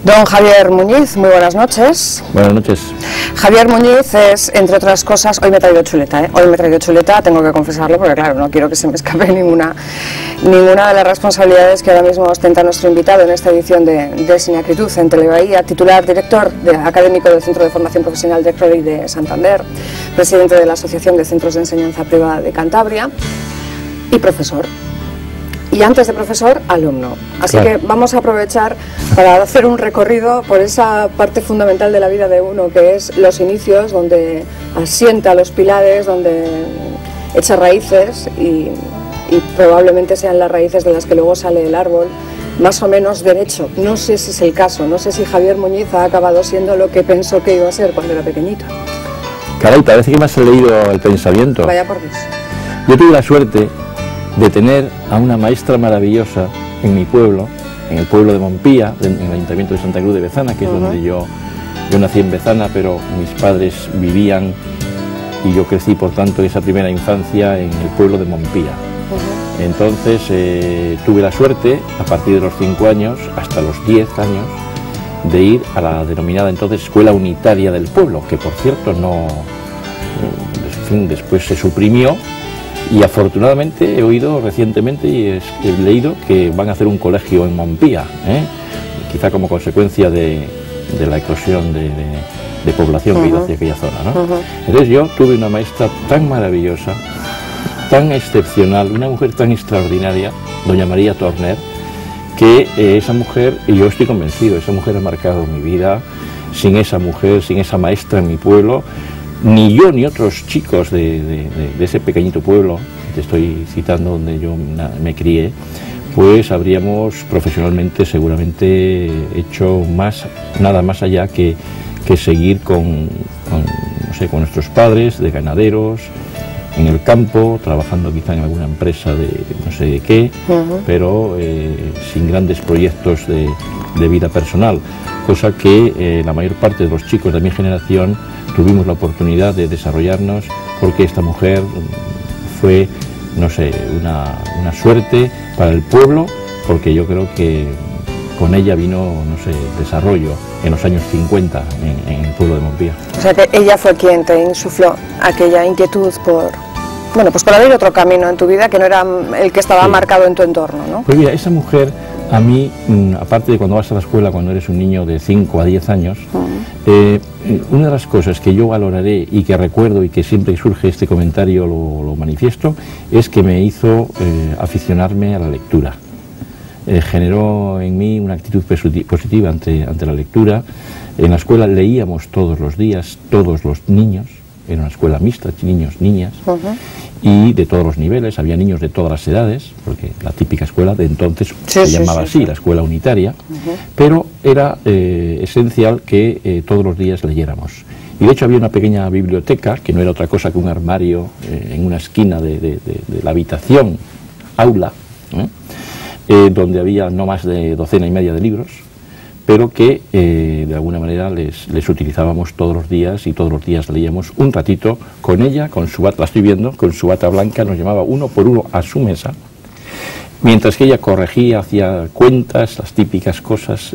Don Javier Muñiz, muy buenas noches. Buenas noches. Javier Muñiz es, entre otras cosas, hoy me he traído chuleta, Hoy me he traído chuleta, tengo que confesarlo, porque claro, no quiero que se me escape ninguna de las responsabilidades que ahora mismo ostenta nuestro invitado en esta edición de Sin Acritud en Telebahía, titular, director académico del Centro de Formación Profesional de Crowley de Santander, presidente de la Asociación de Centros de Enseñanza Privada de Cantabria y profesor. Y antes de profesor, alumno. Así claro, que vamos a aprovechar para hacer un recorrido por esa parte fundamental de la vida de uno, que es los inicios, donde asienta los pilares, donde echa raíces y probablemente sean las raíces de las que luego sale el árbol, más o menos derecho. No sé si es el caso, no sé si Javier Muñiz ha acabado siendo lo que pensó que iba a ser cuando era pequeñito. Caray, parece que me has leído el pensamiento. Vaya por Dios. Yo tuve la suerte de tener a una maestra maravillosa en mi pueblo, en el pueblo de Mompía, en el Ayuntamiento de Santa Cruz de Bezana, que es donde yo nací en Bezana, pero mis padres vivían y yo crecí, por tanto, esa primera infancia en el pueblo de Mompía. Entonces tuve la suerte, a partir de los 5 años hasta los 10 años, de ir a la denominada entonces Escuela Unitaria del Pueblo, que por cierto después se suprimió. Y afortunadamente he oído recientemente y he leído que van a hacer un colegio en Mompía, quizá como consecuencia de la eclosión de población que ha ido hacia aquella zona, ¿no? Entonces yo tuve una maestra tan maravillosa, tan excepcional, una mujer tan extraordinaria, doña María Torner, que esa mujer, y yo estoy convencido, esa mujer ha marcado mi vida. Sin esa mujer, sin esa maestra en mi pueblo, ni yo ni otros chicos de ese pequeñito pueblo, te estoy citando, donde yo me crié, pues habríamos profesionalmente seguramente hecho nada más allá que seguir con nuestros padres de ganaderos, en el campo, trabajando quizá en alguna empresa de no sé de qué, pero sin grandes proyectos de vida personal, cosa que la mayor parte de los chicos de mi generación tuvimos la oportunidad de desarrollarnos, porque esta mujer fue, no sé, una suerte para el pueblo, porque yo creo que con ella vino, no sé, desarrollo en los años 50 en el pueblo de Mompía. O sea que ella fue quien te insufló aquella inquietud por abrir otro camino en tu vida que no era el que estaba marcado en tu entorno, ¿no? Pues mira, esa mujer a mí, aparte de cuando vas a la escuela, cuando eres un niño de 5 a 10 años, una de las cosas que yo valoraré y que recuerdo y que siempre que surge este comentario lo manifiesto, es que me hizo aficionarme a la lectura. Generó en mí una actitud positiva ante la lectura. En la escuela leíamos todos los días, todos los niños, era una escuela mixta, niños, niñas, y de todos los niveles, había niños de todas las edades, porque la típica escuela de entonces se llamaba así, la escuela unitaria, pero era esencial que todos los días leyéramos. Y de hecho había una pequeña biblioteca, que no era otra cosa que un armario en una esquina de la habitación, aula, donde había no más de 12 y media de libros, pero que de alguna manera les utilizábamos todos los días, y todos los días leíamos un ratito con ella, con su bata, la estoy viendo, con su bata blanca, nos llevaba uno por uno a su mesa, mientras que ella corregía, hacía cuentas, las típicas cosas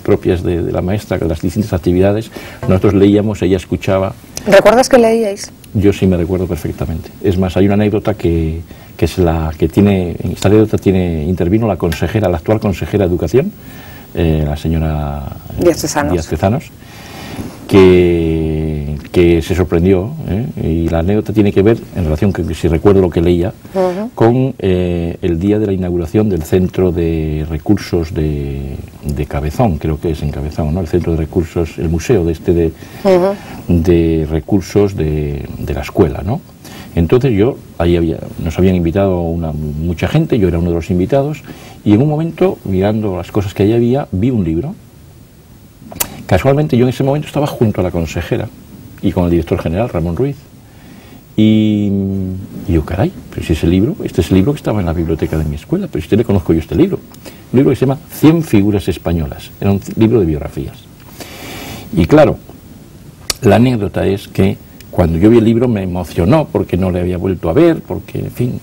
propias de la maestra, las distintas actividades. Nosotros leíamos, ella escuchaba. ¿Recuerdas que leíais? Yo sí me recuerdo perfectamente. Es más, hay una anécdota que es la que tiene, en esta anécdota intervino la actual consejera de Educación, la señora Díaz Tezanos, que se sorprendió, y la anécdota tiene que ver, en relación, que si recuerdo lo que leía, con el día de la inauguración del Centro de Recursos de Cabezón, creo que es en Cabezón, ¿no? El Centro de Recursos, el museo de recursos de la escuela, ¿no? Entonces nos habían invitado mucha gente, yo era uno de los invitados, y en un momento, mirando las cosas que allí había, vi un libro. Casualmente yo en ese momento estaba junto a la consejera y con el director general, Ramón Ruiz, y yo, caray, pero si este es el libro que estaba en la biblioteca de mi escuela, pero si le conozco yo este libro, un libro que se llama 100 figuras españolas, era un libro de biografías. Y claro, la anécdota es que cuando yo vi el libro me emocionó, porque no le había vuelto a ver, porque, en fin,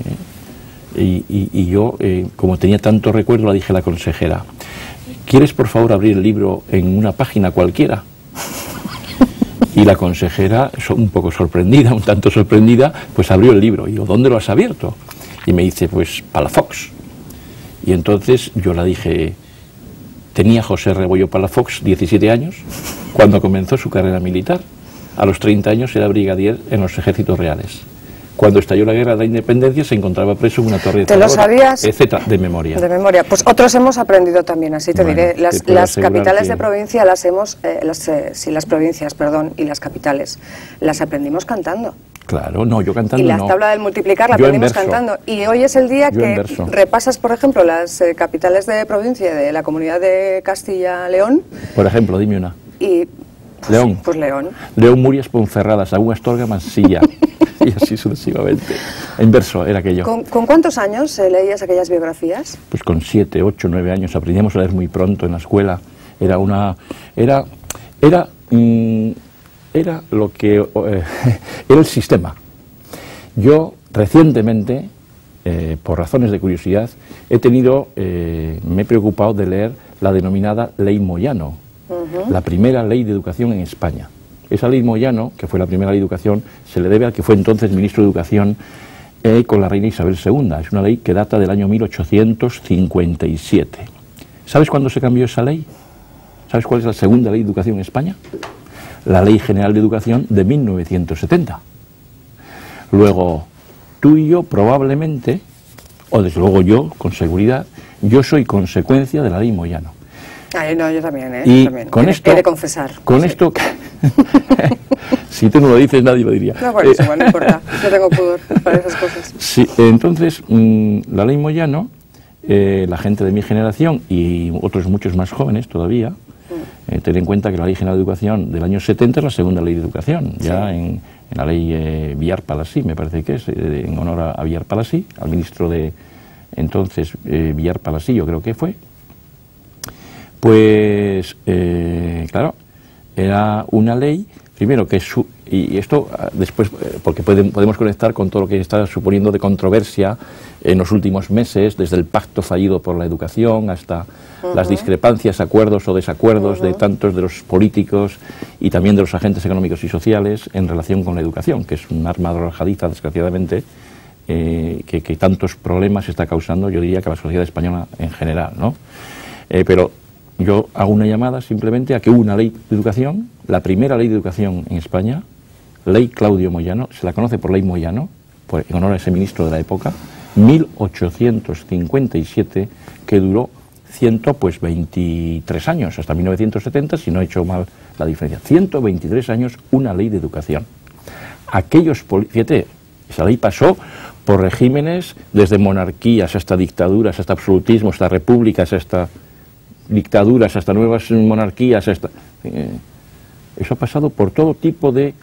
y yo, como tenía tanto recuerdo, le dije a la consejera, ¿quieres por favor abrir el libro en una página cualquiera? Y la consejera, un poco sorprendida, un tanto sorprendida, pues abrió el libro. Y yo, ¿dónde lo has abierto? Y me dice, pues Palafox. Y entonces yo la dije, tenía José Rebollo Palafox 17 años cuando comenzó su carrera militar. A los 30 años era brigadier en los ejércitos reales. Cuando estalló la guerra de la independencia se encontraba preso en una torre de ¿Te lo sabías? etcétera, de memoria. De memoria. Pues otros hemos aprendido también, así te diré. Las capitales de provincia las hemos, las provincias, perdón, y las capitales, las aprendimos cantando. Claro, no, yo cantando no. Y la tabla del multiplicar la aprendimos cantando. Y hoy es el día que repasas, por ejemplo, las capitales de provincia de la Comunidad de Castilla-León. Por ejemplo, dime una. Y León. Pues León. León, Murias, Ponferrada, Sagún, Astorga, Mansilla. Y así sucesivamente. En verso era aquello. ¿Con cuántos años leías aquellas biografías? Pues con 7, 8, 9 años. Aprendíamos a leer muy pronto en la escuela. Era lo que era el sistema. Yo recientemente, por razones de curiosidad, me he preocupado de leer la denominada Ley Moyano, la primera ley de educación en España. Esa ley Moyano, que fue la primera ley de educación, se le debe al que fue entonces ministro de Educación con la reina Isabel II. Es una ley que data del año 1857. ¿Sabes cuándo se cambió esa ley? ¿Sabes cuál es la segunda ley de educación en España? La Ley General de Educación de 1970. Luego, tú y yo probablemente, o desde luego yo, con seguridad, yo soy consecuencia de la Ley Moyano. Ay, no, yo también, Y también. Con esto, he de confesar. Con sí. Esto, si tú no lo dices, nadie lo diría. No, por eso, bueno, no importa, no tengo pudor para esas cosas. Sí, entonces, la Ley Moyano, la gente de mi generación y otros muchos más jóvenes todavía, ten en cuenta que la Ley General de Educación del año 70 es la segunda ley de educación, ya sí. en la ley Villar Palasí, me parece que es, en honor a Villar Palasí, al ministro de entonces Villar Palasí, yo creo que fue. Pues, claro, era una ley, primero que y esto después, porque podemos conectar con todo lo que está suponiendo de controversia en los últimos meses, desde el pacto fallido por la educación hasta las discrepancias, acuerdos o desacuerdos de tantos de los políticos y también de los agentes económicos y sociales en relación con la educación, que es un arma arrojadiza, desgraciadamente, que tantos problemas está causando, yo diría que a la sociedad española en general, ¿no? Pero yo hago una llamada simplemente a que hubo una ley de educación, la primera ley de educación en España, Ley Claudio Moyano, se la conoce por Ley Moyano, en honor a ese ministro de la época, 1857, que duró 123 años, hasta 1970, si no he hecho mal la diferencia. 123 años, una ley de educación. Fíjate, esa ley pasó por regímenes desde monarquías hasta dictaduras, hasta absolutismos, hasta repúblicas, hasta dictaduras, hasta nuevas monarquías, hasta eso ha pasado por todo tipo de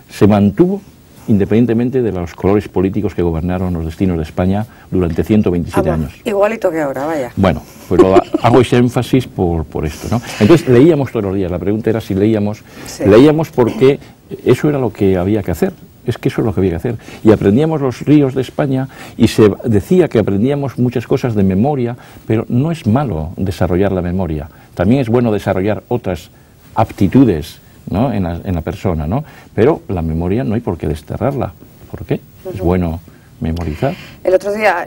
se mantuvo independientemente de los colores políticos que gobernaron los destinos de España durante 127 años. Igualito que ahora, vaya. Bueno, pues hago ese énfasis por esto, ¿no? Entonces leíamos todos los días, la pregunta era si leíamos, sí. Leíamos porque eso era lo que había que hacer. Es que eso es lo que había que hacer. Y aprendíamos los ríos de España y se decía que aprendíamos muchas cosas de memoria, pero no es malo desarrollar la memoria. También es bueno desarrollar otras aptitudes, ¿no? en la persona, ¿no? Pero la memoria no hay por qué desterrarla. ¿Por qué? Es bueno memorizar. El otro día,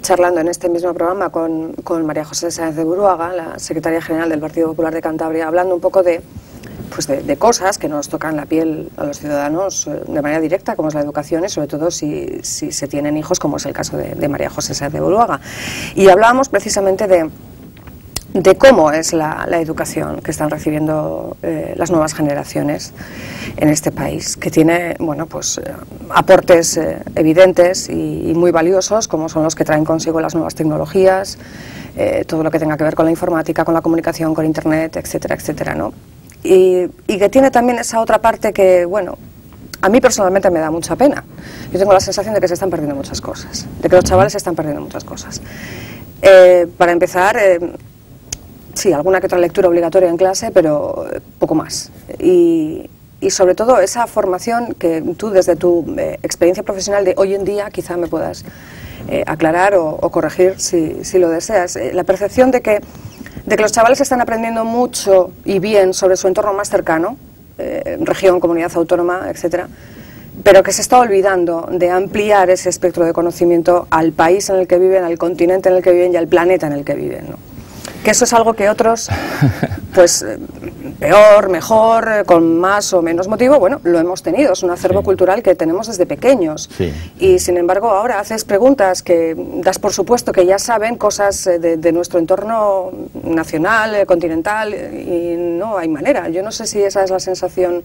charlando en este mismo programa con María José Sáenz de Buruaga, la secretaria general del Partido Popular de Cantabria, hablando un poco de cosas que nos tocan la piel a los ciudadanos de manera directa, como es la educación, y sobre todo si se tienen hijos, como es el caso de María José Sáenz de Buruaga. Y hablábamos precisamente de cómo es la educación que están recibiendo las nuevas generaciones en este país, que tiene, bueno, pues aportes evidentes y muy valiosos, como son los que traen consigo las nuevas tecnologías, todo lo que tenga que ver con la informática, con la comunicación, con Internet, etcétera, etcétera, ¿no? Y que tiene también esa otra parte que, bueno, a mí personalmente me da mucha pena. Yo tengo la sensación de que se están perdiendo muchas cosas, de que los chavales se están perdiendo muchas cosas. Para empezar, sí, alguna que otra lectura obligatoria en clase, pero poco más. Y sobre todo esa formación que tú, desde tu experiencia profesional de hoy en día, quizá me puedas aclarar o corregir si lo deseas. La percepción de que los chavales están aprendiendo mucho y bien sobre su entorno más cercano, región, comunidad autónoma, etcétera, pero que se está olvidando de ampliar ese espectro de conocimiento al país en el que viven, al continente en el que viven y al planeta en el que viven, ¿no? Que eso es algo que otros, pues peor, mejor, con más o menos motivo, bueno, lo hemos tenido, es un acervo cultural que tenemos desde pequeños. Y sin embargo ahora haces preguntas que das por supuesto que ya saben cosas de nuestro entorno nacional, continental, y no hay manera. Yo no sé si esa es la sensación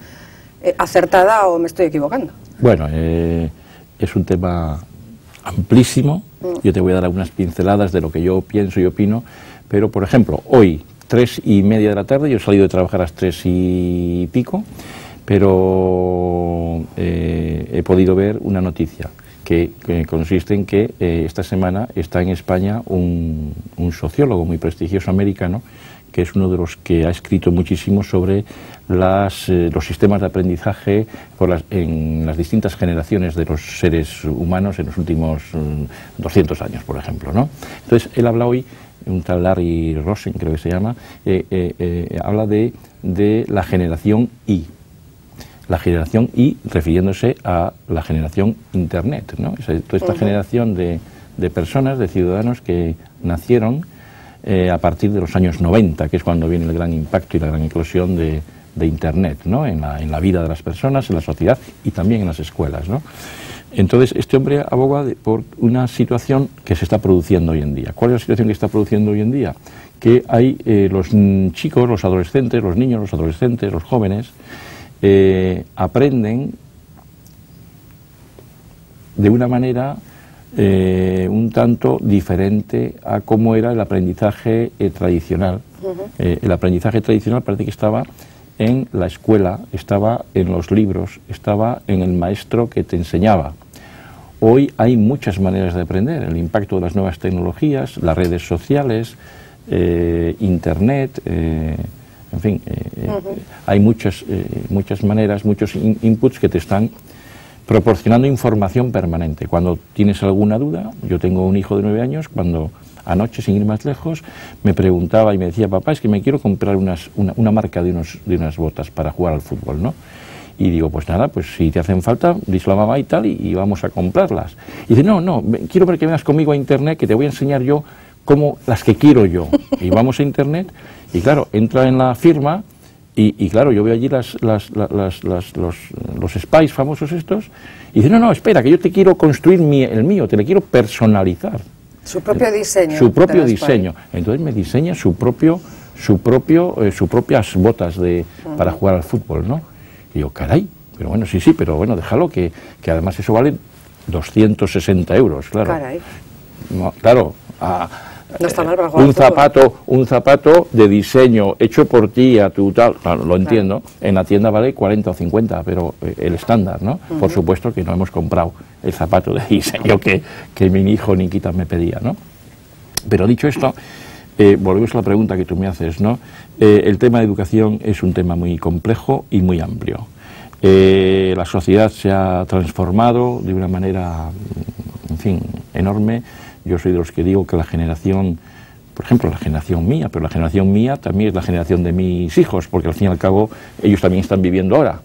acertada o me estoy equivocando. Bueno, es un tema amplísimo. Yo te voy a dar algunas pinceladas de lo que yo pienso y opino, pero por ejemplo, hoy 3:30 de la tarde, yo he salido de trabajar a las 3 y pico, pero he podido ver una noticia que consiste en que esta semana está en España un sociólogo muy prestigioso americano, que es uno de los que ha escrito muchísimo sobre los sistemas de aprendizaje en las distintas generaciones de los seres humanos en los últimos 200 años, por ejemplo, ¿no? Entonces, él habla hoy, un tal Larry Rosen, creo que se llama, habla de la generación I. La generación I refiriéndose a la generación Internet, ¿no? Toda esta generación de personas, de ciudadanos que nacieron a partir de los años 90, que es cuando viene el gran impacto y la gran eclosión de Internet, ¿no? en la vida de las personas, en la sociedad y también en las escuelas, ¿no? Entonces, este hombre aboga por una situación que se está produciendo hoy en día. ¿Cuál es la situación que está produciendo hoy en día? Que hay los chicos, los adolescentes, los niños, los adolescentes, los jóvenes, aprenden de una manera un tanto diferente a cómo era el aprendizaje tradicional. El aprendizaje tradicional parece que estaba en la escuela, estaba en los libros, estaba en el maestro que te enseñaba. Hoy hay muchas maneras de aprender, el impacto de las nuevas tecnologías, las redes sociales, Internet, en fin, hay muchas maneras, muchos inputs que te están proporcionando información permanente. Cuando tienes alguna duda, yo tengo un hijo de 9 años, cuando anoche, sin ir más lejos, me preguntaba y me decía, papá, es que me quiero comprar una marca de unas botas para jugar al fútbol, ¿no? Y digo, pues nada, pues si te hacen falta, díselo a mamá y tal, y vamos a comprarlas. Y dice, no, quiero ver que vengas conmigo a Internet, que te voy a enseñar yo cómo las que quiero yo. Y vamos a Internet, y claro, entra en la firma, y claro, yo veo allí los spies famosos estos, y dice, no, espera, que yo te quiero construir el mío, te le quiero personalizar. Su propio diseño. Su propio diseño. Entonces me diseña sus propias botas para jugar al fútbol, ¿no? Y yo, caray, pero bueno, sí, pero bueno, déjalo, que además eso vale 260 euros, claro. Caray. No, claro, no está mal para jugar un zapato de diseño hecho por ti a tu tal, claro, lo entiendo, en la tienda vale 40 o 50, pero el estándar, ¿no? Por supuesto que no hemos comprado el zapato de diseño que mi hijo Nikita me pedía, ¿no? Pero dicho esto, volvemos a la pregunta que tú me haces, ¿no? El tema de educación es un tema muy complejo y muy amplio. La sociedad se ha transformado de una manera, en fin, enorme. Yo soy de los que digo que la generación, por ejemplo, la generación mía, pero la generación mía también es la generación de mis hijos, porque al fin y al cabo ellos también están viviendo ahora.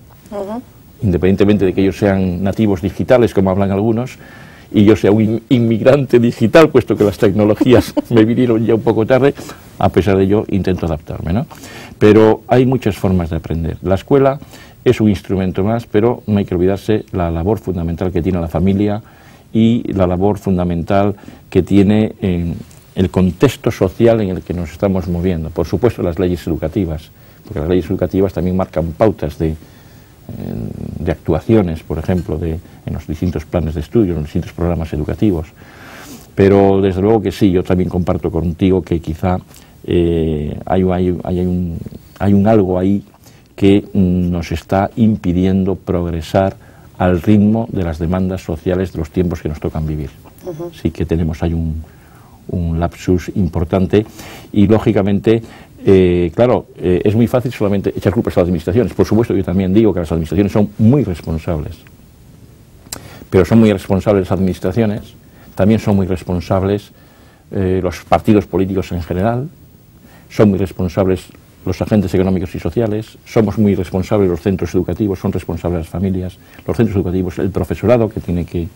Independientemente de que ellos sean nativos digitales, como hablan algunos, y yo sea un inmigrante digital, puesto que las tecnologías me vinieron ya un poco tarde, a pesar de ello intento adaptarme, ¿no? Pero hay muchas formas de aprender. La escuela es un instrumento más, pero no hay que olvidarse la labor fundamental que tiene la familia y la labor fundamental que tiene en el contexto social en el que nos estamos moviendo. Por supuesto, las leyes educativas, porque las leyes educativas también marcan pautas de actuaciones, por ejemplo, en los distintos planes de estudio, en los distintos programas educativos. Pero desde luego que sí, yo también comparto contigo que quizá hay un algo ahí que nos está impidiendo progresar al ritmo de las demandas sociales de los tiempos que nos tocan vivir. Sí que tenemos ahí un lapsus importante y, lógicamente, claro, es muy fácil solamente echar culpas a las administraciones. Por supuesto, yo también digo que las administraciones son muy responsables, pero son muy responsables las administraciones también son muy responsables los partidos políticos en general, son muy responsables los agentes económicos y sociales, somos muy responsables los centros educativos, son responsables las familias, los centros educativos, el profesorado, que tiene que,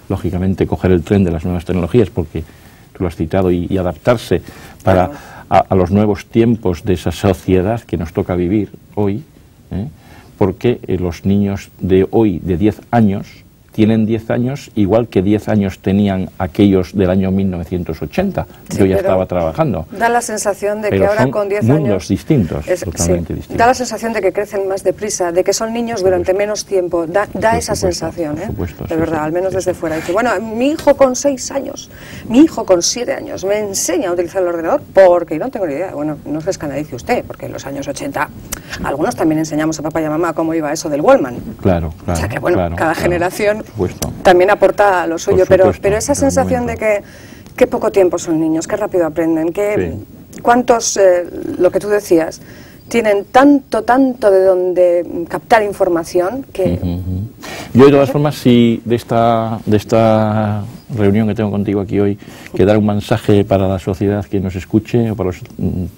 lógicamente, coger el tren de las nuevas tecnologías, porque tú lo has citado, y adaptarse para a los nuevos tiempos de esa sociedad que nos toca vivir hoy, porque los niños de hoy, de 10 años, tienen 10 años igual que 10 años tenían aquellos del año 1980. Sí, yo ya estaba trabajando. Da la sensación de que pero ahora con 10 mundos años... distintos, totalmente distintos. Da la sensación de que crecen más deprisa, de que son niños durante menos tiempo. Da esa sensación, de verdad, al menos desde fuera. Dice, bueno, mi hijo con 6 años, mi hijo con 7 años me enseña a utilizar el ordenador porque no tengo ni idea. Bueno, no se escandalice usted, porque en los años 80 algunos también enseñamos a papá y a mamá cómo iba eso del Wallman. Claro, claro. O sea que, bueno, cada generación supuesto. También aporta lo suyo, supuesto, pero esa sensación de que qué poco tiempo son niños, qué rápido aprenden, cuántos, lo que tú decías, tienen tanto de donde captar información que... Yo, de todas formas, si de esta reunión que tengo contigo aquí hoy, que dar un mensaje para la sociedad que nos escuche, o para los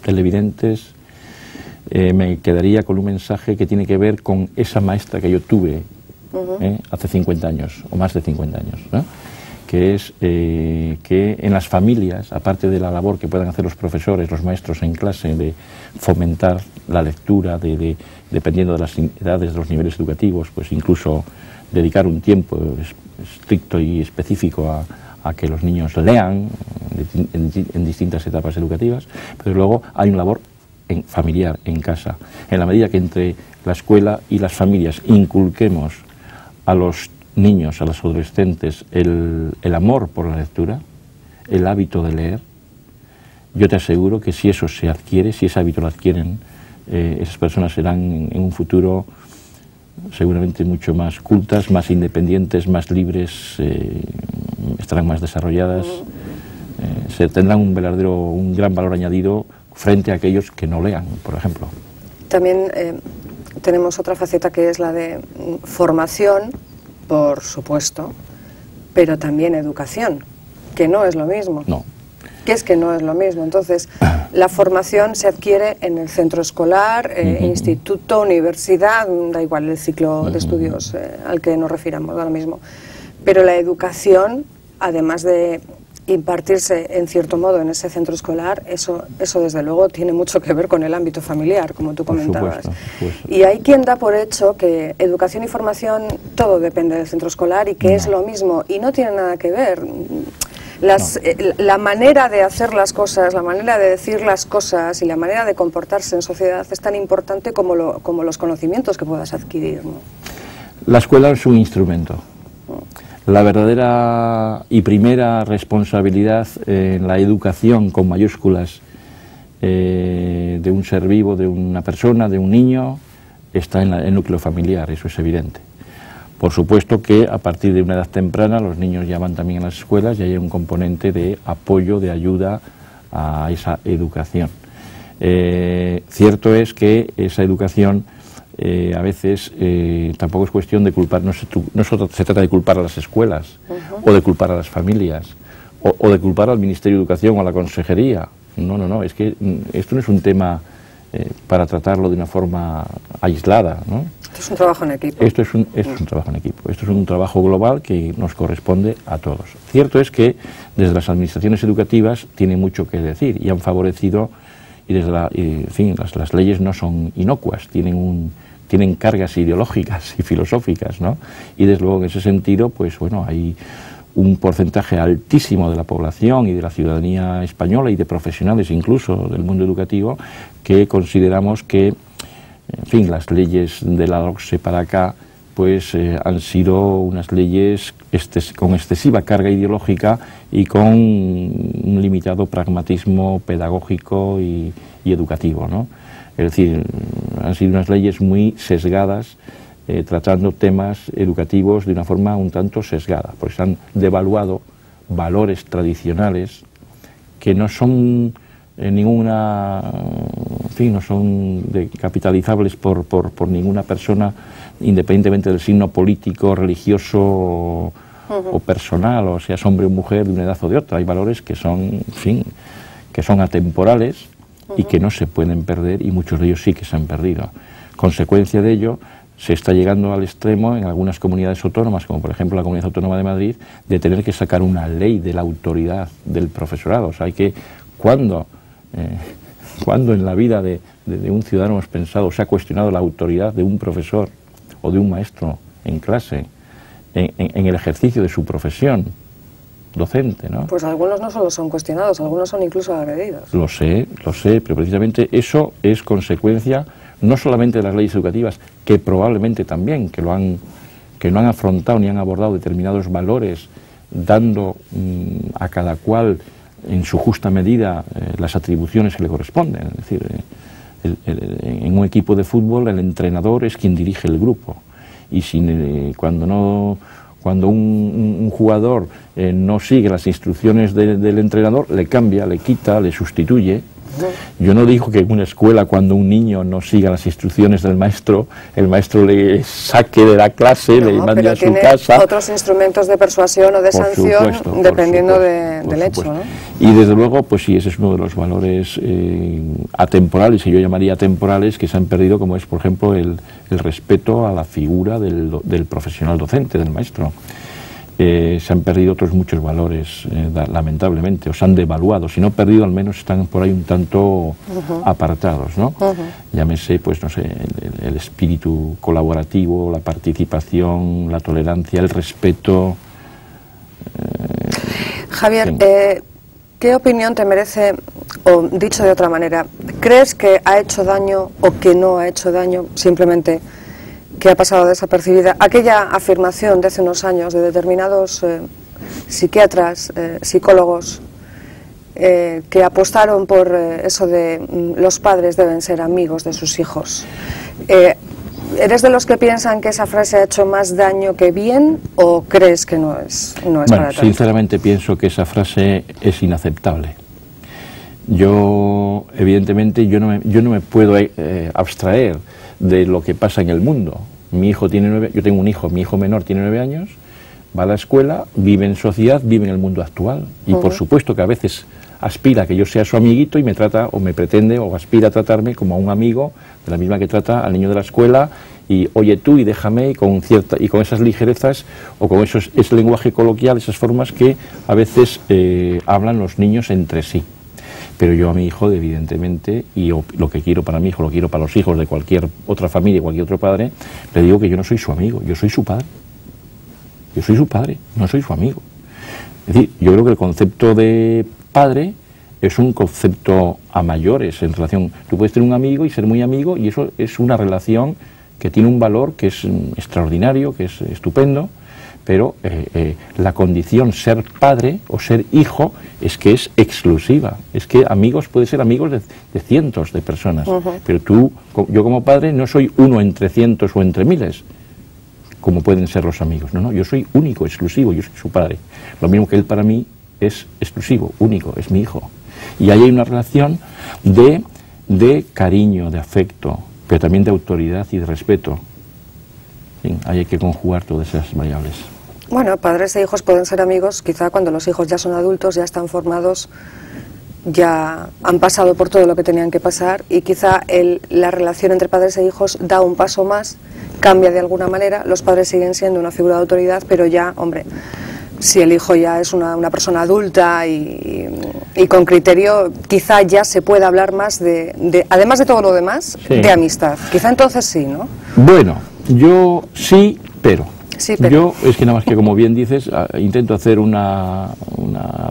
televidentes, me quedaría con un mensaje que tiene que ver con esa maestra que yo tuve hace 50 años, o más de 50 años, ¿no? Que es que en las familias, aparte de la labor que puedan hacer los profesores, los maestros en clase, de fomentar la lectura, dependiendo de las edades, de los niveles educativos, pues incluso dedicar un tiempo estricto y específico a que los niños lean en distintas etapas educativas, pero luego hay una labor familiar, en casa. En la medida que entre la escuela y las familias inculquemos a los niños, a los adolescentes, el amor por la lectura, el hábito de leer, yo te aseguro que si eso se adquiere, si ese hábito lo adquieren, esas personas serán en un futuro seguramente mucho más cultas, más independientes, más libres, estarán más desarrolladas, se tendrán un gran valor añadido frente a aquellos que no lean, por ejemplo. También tenemos otra faceta que es la de formación, por supuesto, pero también educación, que no es lo mismo. No. Que es que no es lo mismo. Entonces, la formación se adquiere en el centro escolar, instituto, universidad, da igual el ciclo de estudios al que nos refiramos ahora mismo. Pero la educación, además de impartirse en cierto modo en ese centro escolar, eso desde luego tiene mucho que ver con el ámbito familiar, como tú comentabas. Por supuesto. Y hay quien da por hecho que educación y formación todo depende del centro escolar y que es lo mismo, y no tiene nada que ver. La manera de hacer las cosas, la manera de decir las cosas y la manera de comportarse en sociedad es tan importante como los conocimientos que puedas adquirir, ¿no? La escuela es un instrumento. La verdadera y primera responsabilidad en la educación con mayúsculas de un ser vivo, de una persona, de un niño, está en el núcleo familiar, eso es evidente. Por supuesto que a partir de una edad temprana los niños ya van también a las escuelas y hay un componente de apoyo, de ayuda a esa educación. Cierto es que esa educación a veces tampoco es cuestión de culpar, no se trata de culpar a las escuelas o de culpar a las familias o de culpar al Ministerio de Educación o a la Consejería. No, es que esto no es un tema para tratarlo de una forma aislada, ¿no? Esto es un trabajo en equipo. Esto es un trabajo en equipo, esto es un trabajo global que nos corresponde a todos. Cierto es que desde las administraciones educativas tiene mucho que decir y han favorecido, y desde las leyes no son inocuas, tienen cargas ideológicas y filosóficas, ¿no? Y desde luego en ese sentido, pues bueno, hay un porcentaje altísimo de la población y de la ciudadanía española y de profesionales incluso del mundo educativo que consideramos que, en fin, las leyes de la LOCSE para acá pues han sido unas leyes con excesiva carga ideológica y con un limitado pragmatismo pedagógico y educativo, ¿no? Es decir, han sido unas leyes muy sesgadas, tratando temas educativos de una forma un tanto sesgada, porque se han devaluado valores tradicionales que no son no son capitalizables por ninguna persona, independientemente del signo político, religioso o personal, o seas hombre o mujer de una edad o de otra. Hay valores que son, en fin, que son atemporales y que no se pueden perder, y muchos de ellos sí que se han perdido. Consecuencia de ello, se está llegando al extremo en algunas comunidades autónomas, como por ejemplo la Comunidad Autónoma de Madrid, de tener que sacar una ley de la autoridad del profesorado. O sea, hay que, cuando en la vida de un ciudadano hemos pensado, se ha cuestionado la autoridad de un profesor o de un maestro en clase, en el ejercicio de su profesión docente, ¿no? Pues algunos no solo son cuestionados, algunos son incluso agredidos. Lo sé, pero precisamente eso es consecuencia no solamente de las leyes educativas, que probablemente también, que no han afrontado ni han abordado determinados valores, dando a cada cual en su justa medida las atribuciones que le corresponden. Es decir, en un equipo de fútbol el entrenador es quien dirige el grupo, y cuando un jugador no sigue las instrucciones del entrenador, le cambia, le quita, le sustituye. Yo no digo que en una escuela, cuando un niño no siga las instrucciones del maestro, el maestro le saque de la clase, le mande a su casa. Otros instrumentos de persuasión o de sanción, dependiendo del hecho, ¿no? Y desde luego, pues sí, ese es uno de los valores atemporales, que yo llamaría atemporales, que se han perdido, como es, por ejemplo, el respeto a la figura del profesional docente, del maestro. Se han perdido otros muchos valores, lamentablemente, o se han devaluado. Si no perdido, al menos están por ahí un tanto apartados, ¿no? Llámese, pues no sé, el espíritu colaborativo, la participación, la tolerancia, el respeto. Javier, ¿qué opinión te merece, o dicho de otra manera, crees que ha hecho daño o que no ha hecho daño, simplemente que ha pasado desapercibida, aquella afirmación de hace unos años de determinados psiquiatras, psicólogos, que apostaron por eso de los padres deben ser amigos de sus hijos? ¿Eres de los que piensan que esa frase ha hecho más daño que bien, o crees que no es bueno, para tanto? Sinceramente pienso que esa frase es inaceptable. Yo, evidentemente, yo no me puedo abstraer de lo que pasa en el mundo. Yo tengo un hijo, mi hijo menor tiene 9 años, va a la escuela, vive en sociedad, vive en el mundo actual, y por supuesto que a veces aspira a que yo sea su amiguito y me trata, o me pretende, o aspira a tratarme como a un amigo, de la misma que trata al niño de la escuela, y oye tú y déjame, y con esas ligerezas, o con ese lenguaje coloquial, esas formas que a veces hablan los niños entre sí. Pero yo a mi hijo, evidentemente, y lo que quiero para mi hijo, lo quiero para los hijos de cualquier otra familia, cualquier otro padre, le digo que yo no soy su amigo, yo soy su padre. Yo soy su padre, no soy su amigo. Es decir, yo creo que el concepto de padre es un concepto a mayores en relación. Tú puedes tener un amigo y ser muy amigo, y eso es una relación que tiene un valor que es extraordinario, que es estupendo, pero la condición ser padre o ser hijo es que es exclusiva. Es que amigos, puede ser amigos de cientos de personas, pero yo como padre no soy uno entre cientos o entre miles, como pueden ser los amigos. No, yo soy único, exclusivo, yo soy su padre. Lo mismo que él para mí es exclusivo, único, es mi hijo. Y ahí hay una relación de cariño, de afecto, pero también de autoridad y de respeto. Sí, ahí hay que conjugar todas esas variables. Bueno, padres e hijos pueden ser amigos, quizá cuando los hijos ya son adultos, ya están formados, ya han pasado por todo lo que tenían que pasar, y quizá la relación entre padres e hijos da un paso más, cambia de alguna manera. Los padres siguen siendo una figura de autoridad, pero ya, hombre, si el hijo ya es una persona adulta y con criterio, quizá ya se pueda hablar más además de todo lo demás, sí, de amistad. Quizá entonces sí, ¿no? Bueno, yo sí, pero... Sí, pero... Yo, es que nada más que, como bien dices, intento hacer una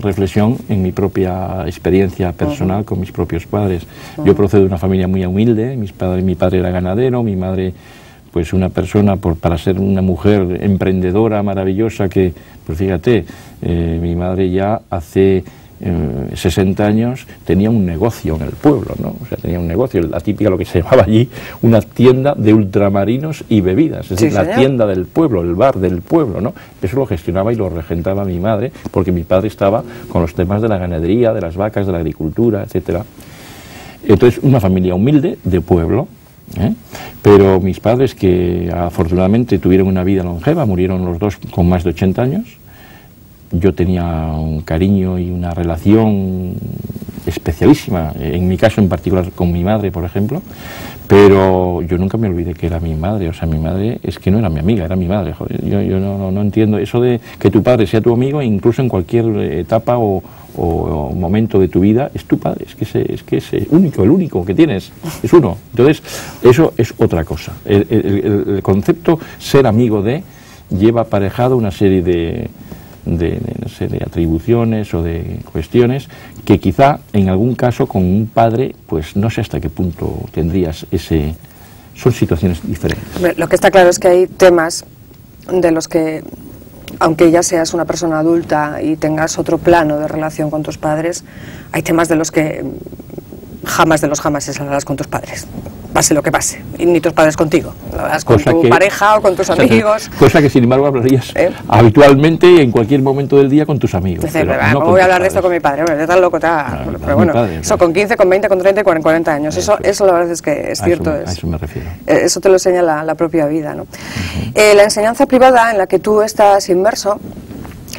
reflexión en mi propia experiencia personal con mis propios padres. Yo procedo de una familia muy humilde, mi padre era ganadero, mi madre, pues una persona, para ser una mujer emprendedora, maravillosa, que, pues fíjate, mi madre ya hace 60 años tenía un negocio en el pueblo, ¿no? O sea, tenía un negocio, la típica, lo que se llamaba allí, una tienda de ultramarinos y bebidas, es decir, la tienda del pueblo, el bar del pueblo, ¿no? Eso lo gestionaba y lo regentaba mi madre, porque mi padre estaba con los temas de la ganadería, de las vacas, de la agricultura, etcétera. Entonces, una familia humilde, de pueblo, pero mis padres, que afortunadamente tuvieron una vida longeva, murieron los dos con más de 80 años, yo tenía un cariño y una relación especialísima, en mi caso en particular con mi madre, por ejemplo, pero yo nunca me olvidé que era mi madre. O sea, mi madre es que no era mi amiga, era mi madre. Joder, yo no entiendo eso de que tu padre sea tu amigo, incluso en cualquier etapa o momento de tu vida, es tu padre, es que es único, el único que tienes, es uno. Entonces, eso es otra cosa. El concepto ser amigo de lleva aparejado una serie de atribuciones o de cuestiones que quizá en algún caso con un padre, pues no sé hasta qué punto tendrías ese... Son situaciones diferentes. Lo que está claro es que hay temas de los que, aunque ya seas una persona adulta y tengas otro plano de relación con tus padres, hay temas de los que jamás de los jamases hablarás con tus padres, pase lo que pase, y ni tus padres contigo, lo hablarás con tu pareja o con tus amigos. Cosa que sin embargo hablarías habitualmente en cualquier momento del día con tus amigos. Dice, no voy a hablar de esto con mi padre, hombre, tan loco, pero bueno, padre, eso con 15, con 20, con 30 y con 40 años, eso la verdad es que es cierto. A eso me refiero. Eso te lo enseña la propia vida, ¿no? La enseñanza privada en la que tú estás inmerso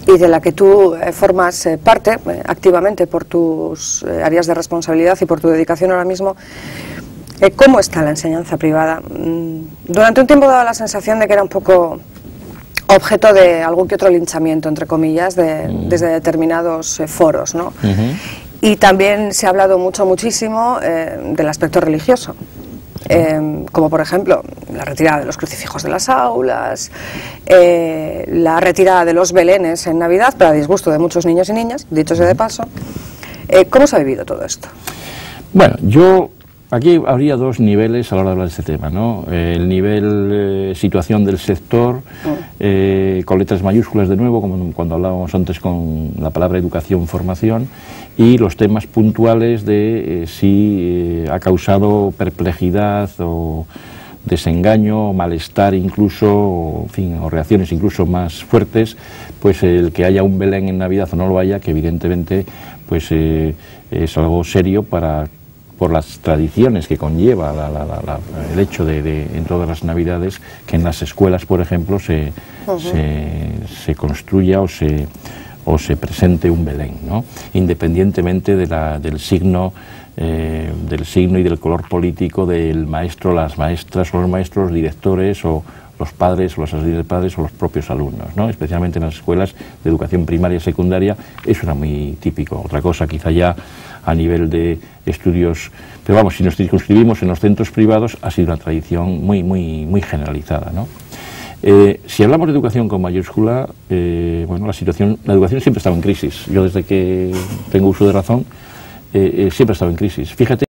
y de la que tú formas parte activamente por tus áreas de responsabilidad y por tu dedicación ahora mismo, ¿cómo está la enseñanza privada? Durante un tiempo daba la sensación de que era un poco objeto de algún que otro linchamiento, entre comillas, desde determinados foros, ¿no? Y también se ha hablado muchísimo del aspecto religioso. Como por ejemplo la retirada de los crucifijos de las aulas, la retirada de los belenes en Navidad, para disgusto de muchos niños y niñas, dicho sea de paso. ¿Cómo se ha vivido todo esto? Bueno, aquí habría dos niveles a la hora de hablar de este tema, ¿no? El nivel situación del sector, con letras mayúsculas de nuevo, como cuando hablábamos antes con la palabra educación, formación, y los temas puntuales de si ha causado perplejidad o desengaño, o malestar incluso, o, en fin, o reacciones incluso más fuertes, pues el que haya un Belén en Navidad o no lo haya, que evidentemente pues es algo serio por las tradiciones que conlleva el hecho de en todas las Navidades que en las escuelas, por ejemplo, se construya o se presente un Belén, ¿no? Independientemente del signo y del color político del maestro, las maestras o los maestros, los directores o los padres o las asociaciones de padres o los propios alumnos, ¿no? Especialmente en las escuelas de educación primaria y secundaria, eso era muy típico. Otra cosa quizá ya a nivel de estudios, pero vamos, si nos circunscribimos en los centros privados ha sido una tradición muy generalizada, ¿no? Si hablamos de educación con mayúscula, bueno, la educación siempre ha estado en crisis. Yo desde que tengo uso de razón siempre he estado en crisis. Fíjate